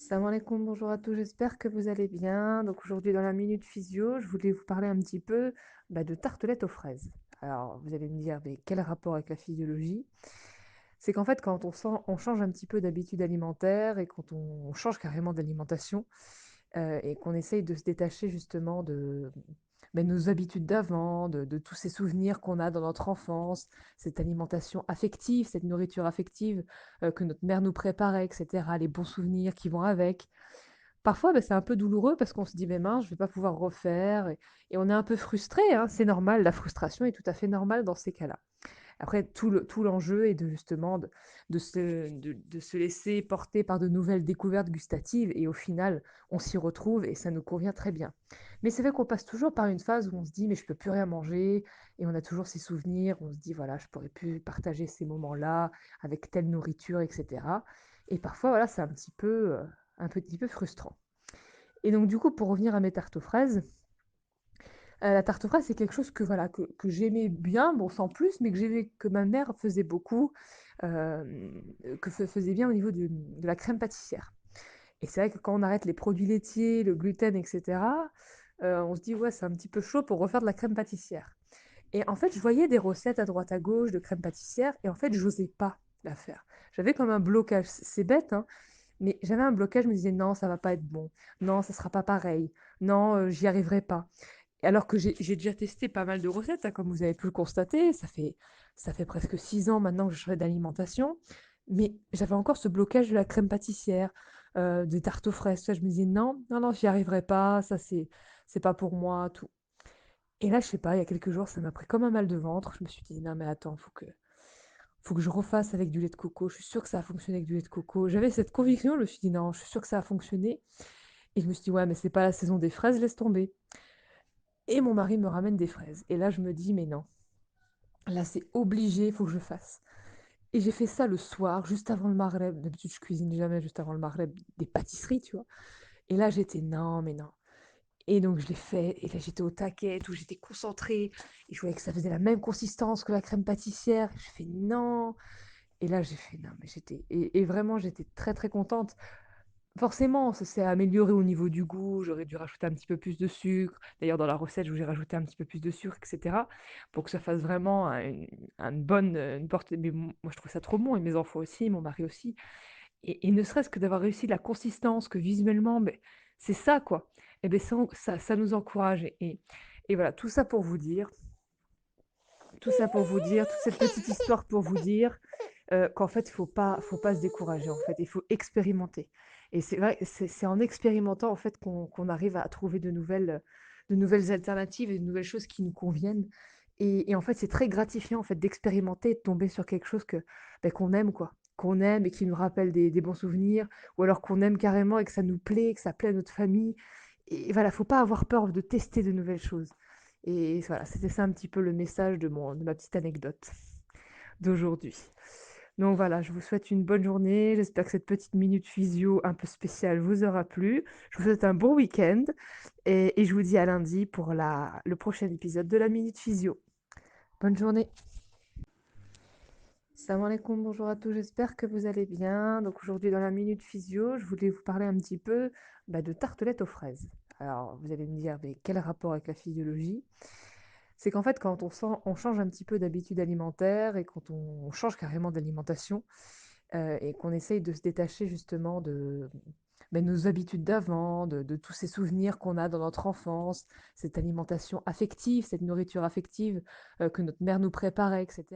Salam alaikum, bonjour à tous, j'espère que vous allez bien. Donc aujourd'hui dans la Minute Physio, je voulais vous parler un petit peu de tartelettes aux fraises. Alors vous allez me dire, mais quel rapport avec la physiologie? C'est qu'en fait quand on change un petit peu d'habitude alimentaire et quand on change carrément d'alimentation et qu'on essaye de se détacher justement de nos habitudes d'avant, de tous ces souvenirs qu'on a dans notre enfance, cette alimentation affective, cette nourriture affective que notre mère nous préparait, etc., les bons souvenirs qui vont avec. Parfois, c'est un peu douloureux parce qu'on se dit: «Mais mince, je vais pas pouvoir refaire» et on est un peu frustré, hein, c'est normal, la frustration est tout à fait normale dans ces cas-là. Après tout l'enjeu est de justement de se laisser porter par de nouvelles découvertes gustatives et au final, on s'y retrouve et ça nous convient très bien. Mais c'est vrai qu'on passe toujours par une phase où on se dit: «Mais je peux plus rien manger» et on a toujours ces souvenirs, on se dit: «Voilà, je pourrais plus partager ces moments-là avec telle nourriture» et cetera et parfois, voilà, c'est un petit peu frustrant. Et donc du coup, pour revenir à mes tartes aux fraises, la tarte aux fraises, c'est quelque chose que voilà, que j'aimais bien, bon sans plus, mais que ma mère faisait beaucoup, faisait bien au niveau de la crème pâtissière. Et c'est vrai que quand on arrête les produits laitiers, le gluten, et cetera, on se dit: «Ouais, c'est un petit peu chaud pour refaire de la crème pâtissière». Et en fait, je voyais des recettes à droite à gauche de crème pâtissière et en fait, j'osais pas la faire. J'avais comme un blocage. C'est bête, hein, mais j'avais un blocage, je me disais: «Non, ça va pas être bon. Non, ça sera pas pareil. Non, j'y arriverai pas». Et alors que j'ai déjà testé pas mal de recettes, hein, comme vous avez pu le constater, ça fait presque 6 ans maintenant que je fais d'alimentation, mais j'avais encore ce blocage de la crème pâtissière, des tartes aux fraises, ça je me disais: «Non, non, non, j'y arriverai pas, ça c'est pas pour moi», tout. Et là, je sais pas, il y a quelques jours, ça m'a pris comme un mal de ventre. Je me suis dit: «Non mais attends, faut que je refasse avec du lait de coco, je suis sûre que ça va fonctionner avec du lait de coco». J'avais cette conviction, je me suis dit: «Non, je suis sûre que ça va fonctionner» et je me suis dit: «Ouais, mais c'est pas la saison des fraises, laisse tomber». Et mon mari me ramène des fraises et là, je me dis: «Mais non, là, c'est obligé, il faut que je fasse». Et j'ai fait ça le soir, juste avant le maghreb. D'habitude, je cuisine jamais juste avant le maghreb des pâtisseries, tu vois? Et là, j'étais: «Non, mais non». Et donc je l'ai fait et là, j'étais au taquet tout, j'étais concentrée et je voyais que ça faisait la même consistance que la crème pâtissière. J'ai fait: «Non». Et là, j'ai fait: «Non», mais j'étais vraiment, j'étais très, très contente. Forcément, ça s'est amélioré au niveau du goût, j'aurais dû rajouter un petit peu plus de sucre. D'ailleurs, dans la recette, j'ai rajouté un petit peu plus de sucre, et cetera, pour que ça fasse vraiment une bonne, une portée, mais moi, je trouve ça trop bon et mes enfants aussi, mon mari aussi et ne serait-ce que d'avoir réussi la consistance, que visuellement, beh, c'est ça, quoi. Et beh, ça nous encourage et voilà, tout ça pour vous dire, toute cette petite histoire pour vous dire qu'en fait, faut pas se décourager, en fait, il faut expérimenter. Et c'est vrai, c'est en expérimentant, en fait, qu'on arrive à trouver de nouvelles alternatives et de nouvelles choses qui nous conviennent. Et en fait, c'est très gratifiant, en fait, d'expérimenter et de tomber sur quelque chose qu'on aime, quoi. Qu'on aime et qui nous rappelle des bons souvenirs, ou alors qu'on aime carrément et que ça nous plaît, que ça plaît à notre famille. Et voilà, faut pas avoir peur de tester de nouvelles choses. Et voilà, c'était ça un petit peu le message de ma petite anecdote d'aujourd'hui. Donc voilà, je vous souhaite une bonne journée. J'espère que cette petite minute physio un peu spéciale vous aura plu. Je vous souhaite un bon week-end et je vous dis à lundi pour le prochain épisode de la minute physio. Bonne journée. Salam alaikum, bonjour à tous, j'espère que vous allez bien. Donc aujourd'hui dans la minute physio, je voulais vous parler un petit peu de tartelettes aux fraises. Alors vous allez me dire, mais quel rapport avec la physiologie? C'est qu'en fait quand on change un petit peu d'habitude alimentaire et quand on change carrément d'alimentation, et qu'on essaye de se détacher justement de nos habitudes d'avant, de tous ces souvenirs qu'on a dans notre enfance, cette alimentation affective, cette nourriture affective que notre mère nous préparait, etc.